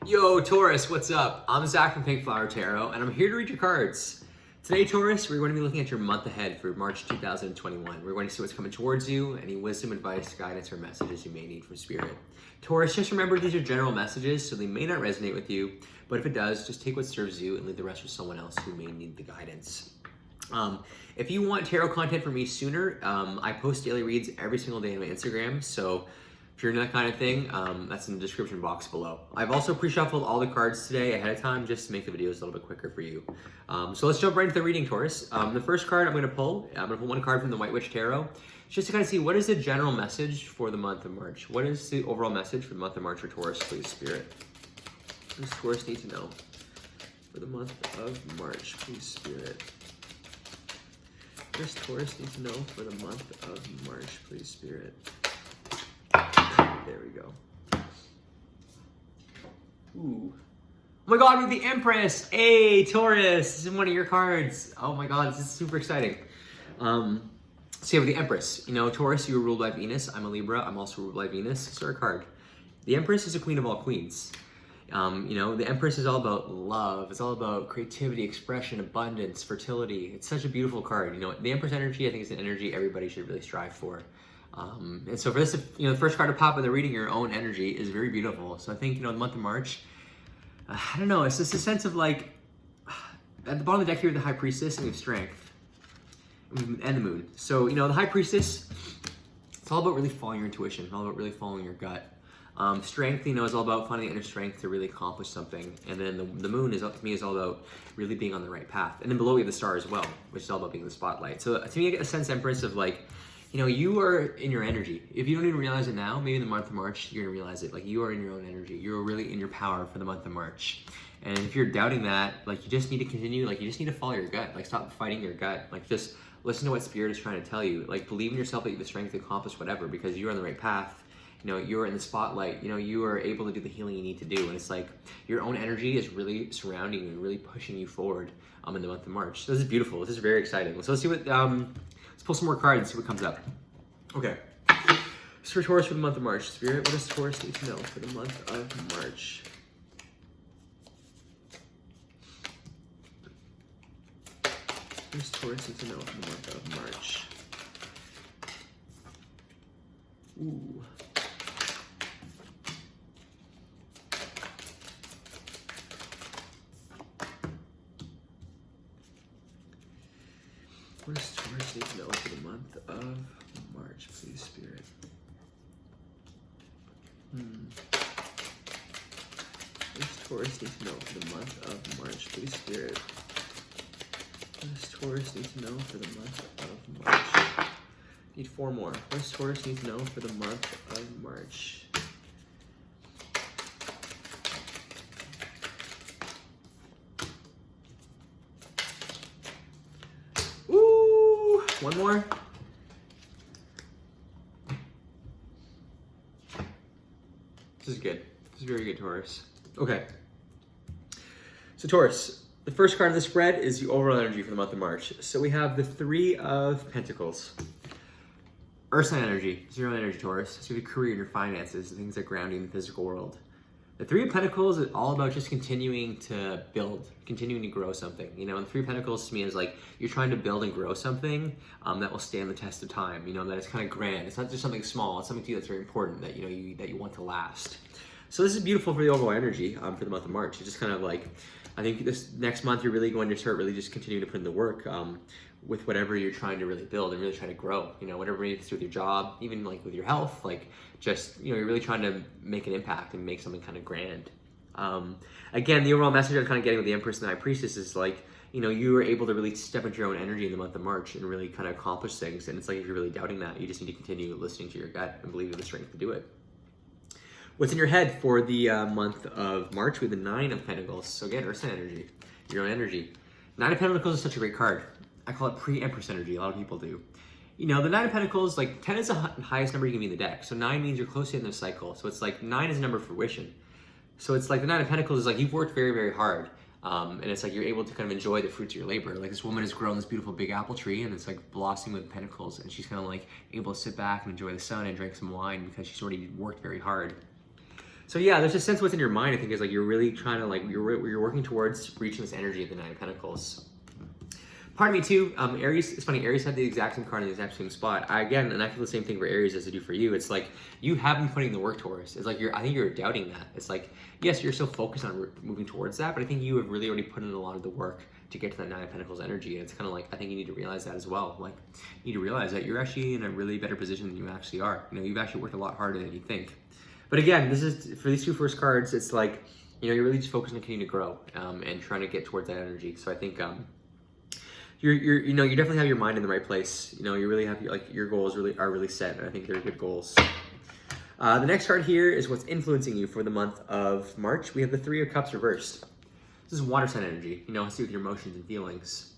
Yo, Taurus, what's up? I'm Zach from Pink Flower Tarot, and I'm here to read your cards. Today, Taurus, we're going to be looking at your month ahead for March 2021. We're going to see what's coming towards you, any wisdom, advice, guidance, or messages you may need from Spirit. Taurus, just remember these are general messages, so they may not resonate with you, but if it does, just take what serves you and leave the rest for someone else who may need the guidance. If you want tarot content from me sooner, I post daily reads every single day on my Instagram, so if you're into that kind of thing, that's in the description box below. I've also pre-shuffled all the cards today ahead of time just to make the videos a little bit quicker for you. So let's jump right into the reading, Taurus. The first card I'm going to pull, one card from the White Witch Tarot, just to kind of see what is the general message for the month of March. What is the overall message for the month of March for Taurus, please, Spirit? What does Taurus need to know for the month of March, please, Spirit? What does Taurus need to know for the month of March, please, Spirit? There we go. Ooh. Oh my god, we have the Empress! Hey, Taurus! This is one of your cards. Oh my god, this is super exciting. So you have the Empress. You know, Taurus, you were ruled by Venus. I'm a Libra. I'm also ruled by Venus. So our card. The Empress is a queen of all queens. You know, the Empress is all about love. It's all about creativity, expression, abundance, fertility. It's such a beautiful card. You know, the Empress energy, I think, is an energy everybody should really strive for. And so for this, you know, the first card to pop in the reading, your own energy, is very beautiful. So I think, you know, the month of March, I don't know, it's just a sense of like, at the bottom of the deck here, the High Priestess, and we have Strength, and the Moon. So, you know, the High Priestess, it's all about really following your intuition, all about really following your gut. Strength, you know, is all about finding the inner strength to really accomplish something. And then the Moon, to me, is all about really being on the right path. And then below we have the Star as well, which is all about being in the spotlight. So to me, I get a sense, Empress, of like, you know, you are in your energy. If you don't even realize it now, maybe in the month of March, you're gonna realize it. Like, you are in your own energy. You're really in your power for the month of March. And if you're doubting that, like, you just need to continue, like, you just need to follow your gut. Like, stop fighting your gut. Like, just listen to what Spirit is trying to tell you. Like, believe in yourself that you have the strength to accomplish whatever, because you're on the right path. You know, you're in the spotlight. You know, you are able to do the healing you need to do. And it's like, your own energy is really surrounding you, really pushing you forward in the month of March. So this is beautiful. This is very exciting. So let's see what, let's pull some more cards and see what comes up. Okay, so for Taurus for the month of March, Spirit, what does Taurus need to know for the month of March? What does Taurus need to know for the month of March? Ooh. What does Taurus need to know for the month of March, please, Spirit? What does Taurus need to know for the month of March, please, Spirit? What does Taurus need to know for the month of March? Need 4 more. What does Taurus need to know for the month of March? One more. This is good. This is very good, Taurus. Okay. So Taurus, the first card of the spread is the overall energy for the month of March. So we have the 3 of Pentacles. Earth sign energy, 0 energy, Taurus. So your career, your finances, the things that ground you in the physical world. The 3 of Pentacles is all about just continuing to build, continuing to grow something. You know, and the 3 of Pentacles to me is like you're trying to build and grow something that will stand the test of time. You know, that it's kind of grand. It's not just something small. It's something to you that's very important that, you know, that you want to last. So this is beautiful for the overall energy for the month of March. It's just kind of like, I think this next month you're really going to start really just continuing to put in the work with whatever you're trying to really build and really trying to grow. You know, whatever you have to do with your job, even like with your health, like just, you know, you're really trying to make an impact and make something kind of grand. Again, the overall message I'm kind of getting with the Empress and the High Priestess is like, you know, you were able to really step into your own energy in the month of March and really kind of accomplish things. And it's like, if you're really doubting that, you just need to continue listening to your gut and believe in the strength to do it. What's in your head for the month of March? We have the 9 of Pentacles. So again, Earth sign energy, your own energy. 9 of Pentacles is such a great card. I call it pre-Empress energy. A lot of people do. You know, the 9 of Pentacles, like 10 is the highest number you can be in the deck. So 9 means you're close to the end of the cycle. So it's like 9 is a number of fruition. So it's like the 9 of Pentacles is like you've worked very, very hard. And it's like you're able to kind of enjoy the fruits of your labor. Like this woman has grown this beautiful big apple tree and it's like blossoming with pentacles. And she's kind of like able to sit back and enjoy the sun and drink some wine because she's already worked very hard. So yeah, there's a sense of what's in your mind. I think is like you're really trying to like you're working towards reaching this energy of the Nine of Pentacles. Part of me too, Aries, it's funny, Aries had the exact same card in the exact same spot. And I feel the same thing for Aries as I do for you. It's like, you have been putting the work, Taurus. It's like, I think you're doubting that. It's like, yes, you're still focused on moving towards that, but I think you have really already put in a lot of the work to get to that Nine of Pentacles energy. And it's kind of like, I think you need to realize that as well. Like, you need to realize that you're actually in a really better position than you actually are. You know, you've actually worked a lot harder than you think. But again, this is, for these two first cards, it's like, you know, you're really just focused on continuing to grow and trying to get towards that energy. So I think, you know, you definitely have your mind in the right place. You know, you really have, like, your goals are really set, and I think they're good goals. The next card here is what's influencing you for the month of March. We have the Three of Cups reversed. This is water sign energy, you know, has to do with your emotions and feelings.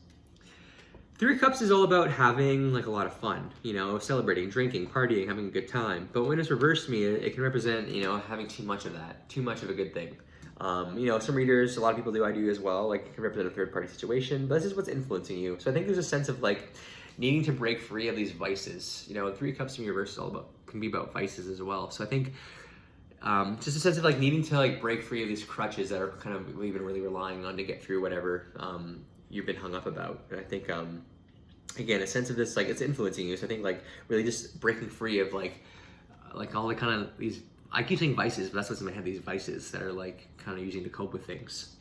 Three of Cups is all about having, like, a lot of fun, you know, celebrating, drinking, partying, having a good time. But when it's reversed to me, it can represent, you know, having too much of that, too much of a good thing. You know, some readers, a lot of people do, I do as well, like, it can represent a third-party situation, but this is what's influencing you. So I think there's a sense of, like, needing to break free of these vices. You know, Three of Cups in reverse is all about, can be about vices as well. So I think just a sense of, like, needing to, like, break free of these crutches that are kind of, we've been really relying on to get through whatever you've been hung up about. And I think, again, a sense of this, like, it's influencing you. So I think, like, really just breaking free of, like all the kind of these, I keep saying vices, but that's what's in my head, these vices that are, like, kind of using to cope with things.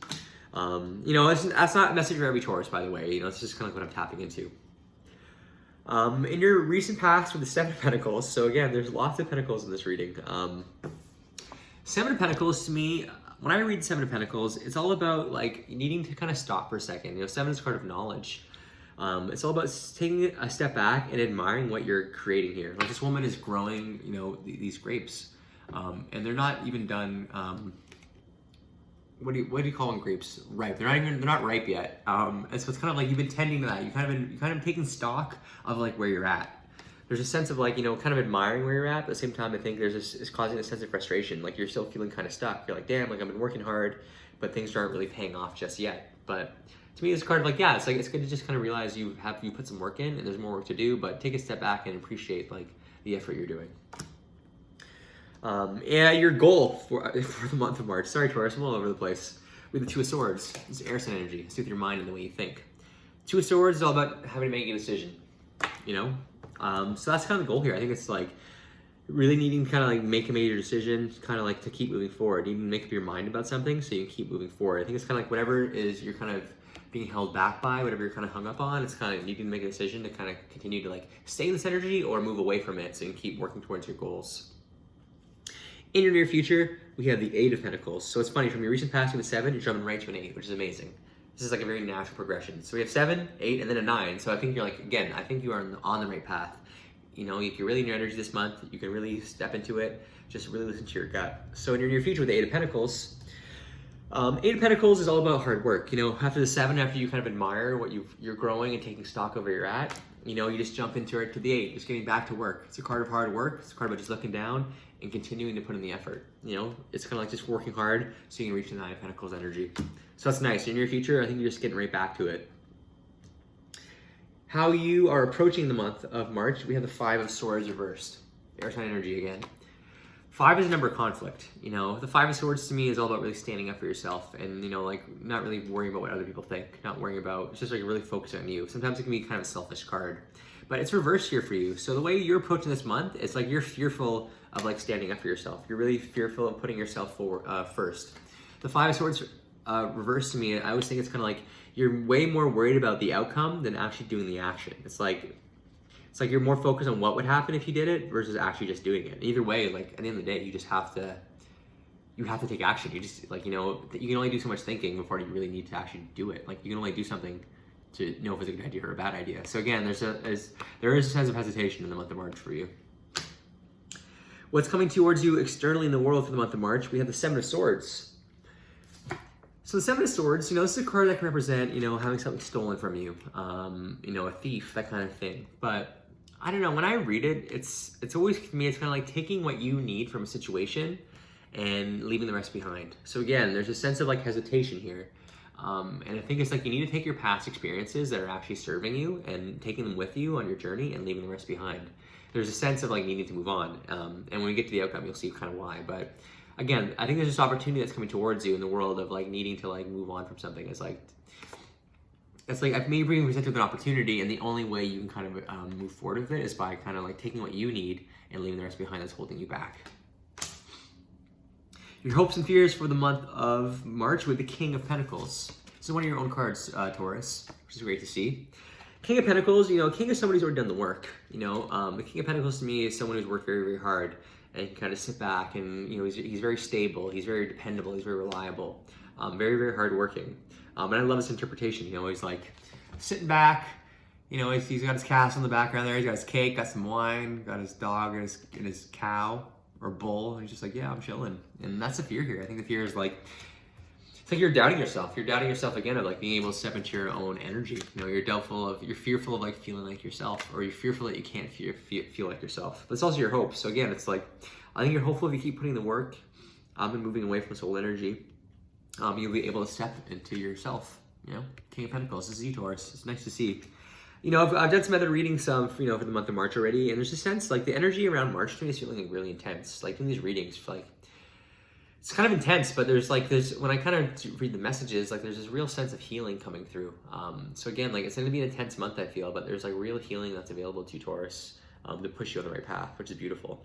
You know, that's not a message for every Taurus, by the way. You know, it's just kind of what I'm tapping into. In your recent past with the Seven of Pentacles, so again, there's lots of Pentacles in this reading. Seven of Pentacles, to me, when I read Seven of Pentacles, it's all about, like, needing to kind of stop for a second. You know, Seven is a card of knowledge. It's all about taking a step back and admiring what you're creating here. Like, this woman is growing, you know, these grapes. And they're not even done. What do you call them? Grapes? Ripe. They're not ripe yet. And so it's kind of like you've been tending to that. You're kind of taking stock of, like, where you're at. There's a sense of, like, you know, kind of admiring where you're at. But at the same time, I think it's causing a sense of frustration. Like, you're still feeling kind of stuck. You're like, damn, like, I've been working hard, but things aren't really paying off just yet. But to me, this card, like, yeah, it's like, it's good to just kind of realize you put some work in and there's more work to do, but take a step back and appreciate, like, the effort you're doing. Yeah, your goal for the month of March. Sorry, Taurus, I'm all over the place. With the Two of Swords, it's air sign energy. It's with your mind and the way you think. Two of Swords is all about having to make a decision, you know? So that's kind of the goal here. I think it's like really needing to kind of like make a major decision, kind of like to keep moving forward. You need to make up your mind about something so you can keep moving forward. I think it's kind of like whatever is you're kind of being held back by, whatever you're kind of hung up on, it's kind of needing to make a decision to kind of continue to like stay in this energy or move away from it so you can keep working towards your goals. In your near future, we have the Eight of Pentacles. So it's funny, from your recent past to a 7, you're jumping right to an 8, which is amazing. This is like a very natural progression. So we have 7, 8, and then a 9. So I think you're like, again, I think you are on the right path. You know, if you're really in your energy this month, you can really step into it. Just really listen to your gut. So in your near future with the Eight of Pentacles, Eight of Pentacles is all about hard work. You know, after the 7, after you kind of admire what you're growing and taking stock of where you're at, you know, you just jump into it to the 8, just getting back to work. It's a card of hard work. It's a card about just looking down and continuing to put in the effort. You know, it's kind of like just working hard so you can reach the 9 of Pentacles energy. So that's nice. In your future, I think you're just getting right back to it. How you are approaching the month of March, we have the 5 of Swords reversed. Air sign energy again. 5 is a number of conflict. You know, the 5 of Swords to me is all about really standing up for yourself and, you know, like not really worrying about what other people think, not worrying about, it's just like really focusing on you. Sometimes it can be kind of a selfish card, but it's reversed here for you. So the way you're approaching this month, it's like you're fearful of like standing up for yourself. You're really fearful of putting yourself forward first. The 5 of Swords reversed to me, I always think it's kind of like you're way more worried about the outcome than actually doing the action. It's like you're more focused on what would happen if you did it versus actually just doing it. Either way, like at the end of the day, you just have to take action. You just like, you know, you can only do so much thinking before you really need to actually do it. Like you can only do something to know if it's a good idea or a bad idea. So again, there is a sense of hesitation in the month of March for you. What's coming towards you externally in the world for the month of March? We have the 7 of Swords. So the 7 of Swords, you know, this is a card that can represent, you know, having something stolen from you, you know, a thief, that kind of thing. But I don't know, when I read it, it's always, for me, it's kind of like taking what you need from a situation and leaving the rest behind. So again, there's a sense of like hesitation here. And I think it's like you need to take your past experiences that are actually serving you and taking them with you on your journey and leaving the rest behind. There's a sense of like needing to move on. And when we get to the outcome, you'll see kind of why. But again, I think there's this opportunity that's coming towards you in the world of like needing to like move on from something. It's like I've maybe being presented with an opportunity, and the only way you can kind of move forward with it is by kind of like taking what you need and leaving the rest behind that's holding you back. Your hopes and fears for the month of March with the King of Pentacles. This is one of your own cards, Taurus, which is great to see. King of Pentacles, you know, King is somebody who's already done the work. You know, the King of Pentacles to me is someone who's worked very, very hard and can kind of sit back, and you know, he's very stable, he's very dependable, he's very reliable, very, very hardworking. And I love this interpretation. You know, he's like sitting back. You know, he's got his cast in the background there. He's got his cake, got some wine, got his dog and his cow or bull. And he's just like, yeah, I'm chilling. And that's the fear here. I think the fear is like, it's like you're doubting yourself. You're doubting yourself again of like being able to step into your own energy. You know, you're fearful of like feeling like yourself, or you're fearful that you can't feel like yourself. But it's also your hope. So again, it's like, I think you're hopeful if you keep putting the work and moving away from this whole energy, you'll be able to step into yourself. You know, King of Pentacles, this is you, Taurus. It's nice to see. You know, I've done some other readings, you know, for the month of March already, and there's a sense like the energy around March to me is feeling like really intense. Like in these readings, like it's kind of intense, but there's when I kind of read the messages, like there's this real sense of healing coming through. So again, like it's going to be an intense month, I feel, but there's like real healing that's available to you, Taurus, to push you on the right path, which is beautiful.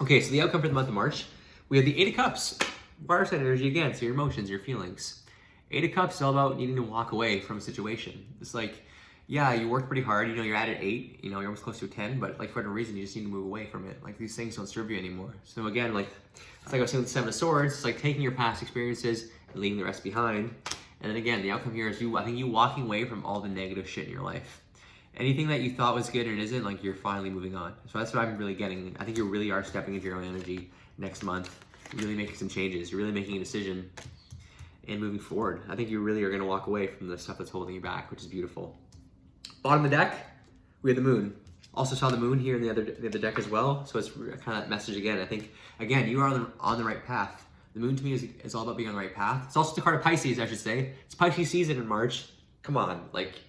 Okay, so the outcome for the month of March, we have the Eight of Cups. Fire sign energy again, so your emotions, your feelings. Eight of Cups is all about needing to walk away from a situation. It's like, yeah, you worked pretty hard, you know, you're at an 8, you know, you're almost close to a 10, but like for whatever reason, you just need to move away from it. Like these things don't serve you anymore. So again, like, it's like I was saying with the Seven of Swords, it's like taking your past experiences and leaving the rest behind. And then again, the outcome here is I think you walking away from all the negative shit in your life. Anything that you thought was good and it isn't, like you're finally moving on. So that's what I'm really getting. I think you really are stepping into your own energy next month, really making some changes. You're really making a decision and moving forward. I think you really are going to walk away from the stuff that's holding you back, which is beautiful. Bottom of the deck, we have the moon. Also saw the moon here in the other deck as well. So it's kind of that message again. I think, again, you are on the right path. The moon to me is all about being on the right path. It's also the card of Pisces, I should say. It's Pisces season in March. Come on, like,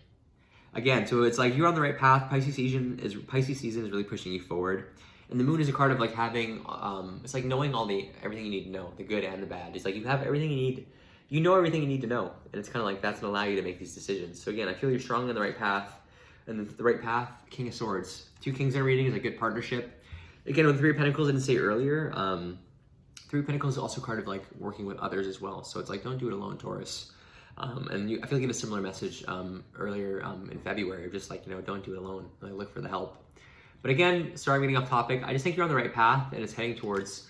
again, so it's like you're on the right path. Pisces season is really pushing you forward. And the moon is a card of like having, it's like knowing everything you need to know, the good and the bad. It's like you have everything you need. You know everything you need to know. And it's kind of like that's going to allow you to make these decisions. So again, I feel you're strongly on the right path. And the right path, King of Swords. 2 Kings in a reading is a good partnership. Again, with 3 of Pentacles, I didn't say earlier, 3 of Pentacles is also a card of like working with others as well. So it's like, don't do it alone, Taurus. I feel like you had a similar message earlier in February, just like, you know, don't do it alone. Like, look for the help. But again, sorry I'm getting off topic. I just think you're on the right path and it's heading towards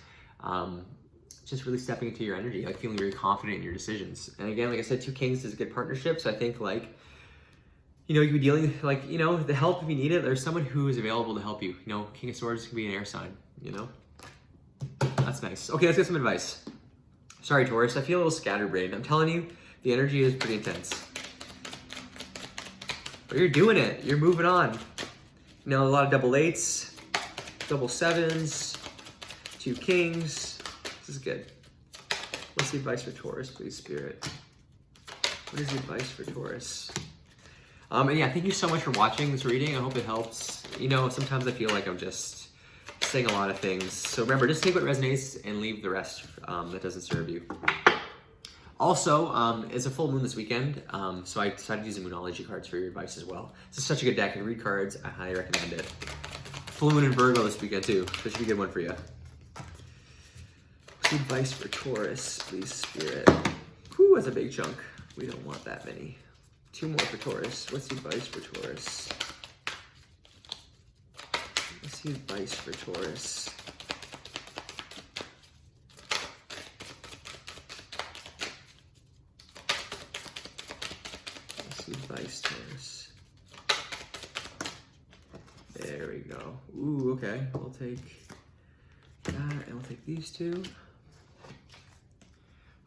just really stepping into your energy, like feeling very confident in your decisions. And again, like I said, 2 Kings is a good partnership. So I think like, you know, you could be dealing like, you know, the help if you need it. There's someone who is available to help you. You know, King of Swords can be an air sign, you know? That's nice. Okay, let's get some advice. Sorry, Taurus, I feel a little scatterbrained. I'm telling you, the energy is pretty intense. But you're doing it. You're moving on. You know, a lot of double 8s, double 7s, 2 Kings. This is good. What's the advice for Taurus, please, Spirit? What is the advice for Taurus? And yeah, thank you so much for watching this reading. I hope it helps. You know, sometimes I feel like I'm just saying a lot of things. So remember, just take what resonates and leave the rest that doesn't serve you. Also, it's a full moon this weekend, so I decided to use the Moonology cards for your advice as well. This is such a good deck. If you read cards, I highly recommend it. Full moon in Virgo this weekend too. This should be a good one for you. What's the advice for Taurus, please, Spirit? Whew, that's a big chunk. We don't want that many. 2 more for Taurus. What's the advice for Taurus? What's the advice for Taurus? What's the advice, Taurus? There we go. Ooh, okay. We'll take that and we'll take these 2.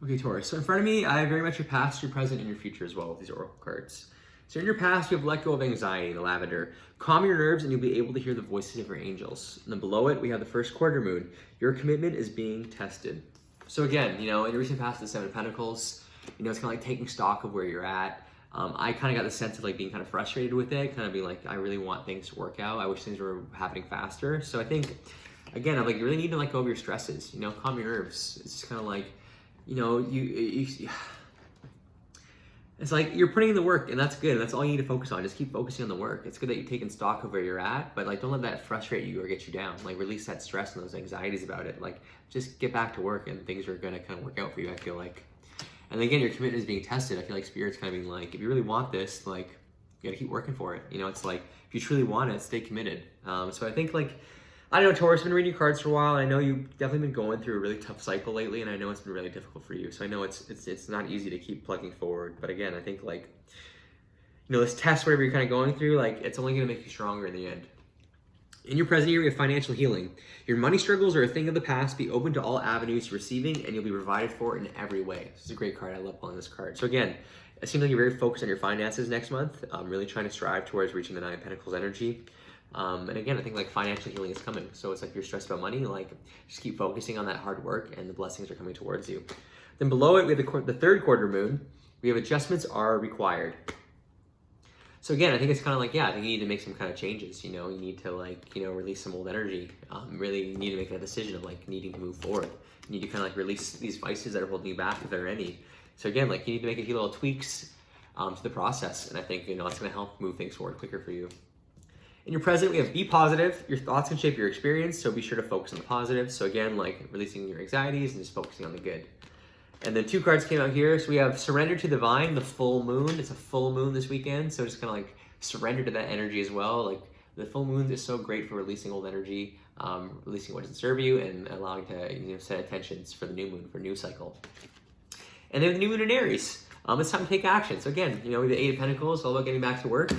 Okay, Taurus, so in front of me, I have very much your past, your present, and your future as well with these oracle cards. So in your past, we have let go of anxiety, the lavender. Calm your nerves and you'll be able to hear the voices of your angels. And then below it, we have the first quarter moon. Your commitment is being tested. So again, you know, in your recent past, the 7 of Pentacles, you know, it's kind of like taking stock of where you're at. I kind of got the sense of like being kind of frustrated with it, kind of being like, I really want things to work out. I wish things were happening faster. So I think again, I'm like, you really need to let go of your stresses, you know, calm your nerves. It's just kind of like, you know, it's like you're putting in the work, and that's good. That's all you need to focus on. Just keep focusing on the work. It's good that you're taking stock of where you're at, but like, don't let that frustrate you or get you down. Like, release that stress and those anxieties about it. Like, just get back to work, and things are gonna kind of work out for you, I feel like. And again, your commitment is being tested. I feel like Spirit's kind of being like, if you really want this, like, you gotta keep working for it. You know, it's like, if you truly want it, stay committed. So I think, like, I don't know, Taurus, I've been reading your cards for a while. I know you've definitely been going through a really tough cycle lately, and I know it's been really difficult for you. So I know it's not easy to keep plugging forward. But again, I think, like, you know, this test, whatever you're kind of going through, like, it's only gonna make you stronger in the end. In your present year, we have financial healing. Your money struggles are a thing of the past. Be open to all avenues to receiving, and you'll be provided for in every way. This is a great card. I love pulling this card. So again, it seems like you're very focused on your finances next month. Really trying to strive towards reaching the Nine of Pentacles energy. And again, I think like financial healing is coming. So it's like you're stressed about money, like just keep focusing on that hard work and the blessings are coming towards you. Then below it, we have the third quarter moon. We have adjustments are required. So again, I think it's kind of like, yeah, I think you need to make some kind of changes. You know, you need to like, you know, release some old energy. Really need to make a decision of like needing to move forward. You need to kind of like release these vices that are holding you back if there are any. So again, like you need to make a few little tweaks to the process. And I think, you know, it's going to help move things forward quicker for you. In your present, we have be positive. Your thoughts can shape your experience, so be sure to focus on the positive. So again, like releasing your anxieties and just focusing on the good. And then two cards came out here. So we have surrender to divine, the full moon. It's a full moon this weekend, so just kind of like surrender to that energy as well. Like the full moon is so great for releasing old energy, releasing what doesn't serve you, and allowing to, you know, set intentions for the new moon, for new cycle. And then the new moon in Aries. It's time to take action. So again, you know, we have the Eight of Pentacles, all about getting back to work.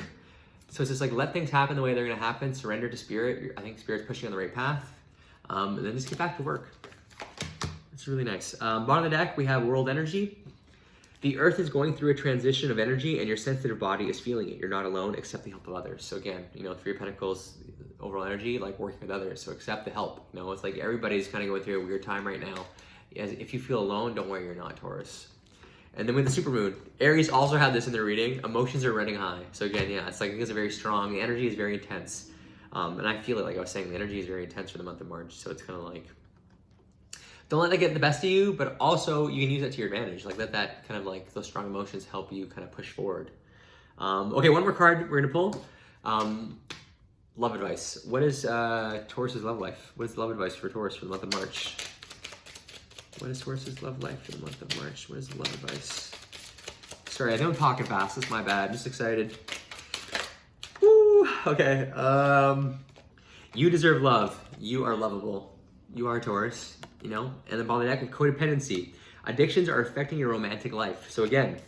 So it's just like, let things happen the way they're going to happen. Surrender to Spirit. I think Spirit's pushing you on the right path. And then just get back to work. It's really nice. Bottom of the deck, we have World Energy. The Earth is going through a transition of energy, and your sensitive body is feeling it. You're not alone. Accept the help of others. So again, you know, Three of Pentacles, overall energy, like working with others. So accept the help. You know, it's like everybody's kind of going through a weird time right now. If you feel alone, don't worry, you're not, Taurus. And then with the supermoon, Aries also had this in their reading. Emotions are running high. So again, yeah, it's like it's very strong. The energy is very intense. And I feel it, like I was saying, the energy is very intense for the month of March. So it's kind of like, don't let that get the best of you, but also you can use that to your advantage. Like let that kind of like, those strong emotions help you kind of push forward. Okay, one more card we're gonna pull. Love advice. What is Taurus's love life? What is love advice for Taurus for the month of March? What is Taurus's love life for the month of March? What is the love advice? Sorry, I don't talk it fast. That's my bad. I'm just excited. Woo! Okay. You deserve love. You are lovable. You are Taurus, you know? And then bottom of the deck with codependency. Addictions are affecting your romantic life. So again,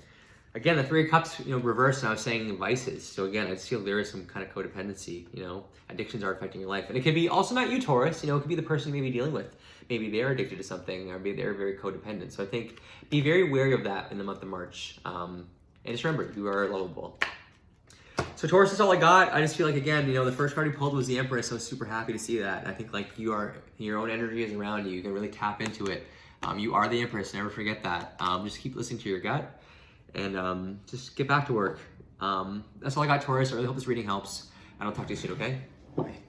the Three of Cups, you know, reversed, and I was saying vices. So again, I just feel there is some kind of codependency, you know? Addictions are affecting your life. And it could be also not you, Taurus, you know, it could be the person you may be dealing with. Maybe they're addicted to something, or maybe they're very codependent. So I think be very wary of that in the month of March. And just remember, you are lovable. So Taurus, that's all I got. I just feel like, again, you know, the first card you pulled was the Empress. So I was super happy to see that. I think like your own energy is around you. You can really tap into it. You are the Empress. Never forget that. Just keep listening to your gut and just get back to work. That's all I got, Taurus. I really hope this reading helps. And I'll talk to you soon, okay? Bye.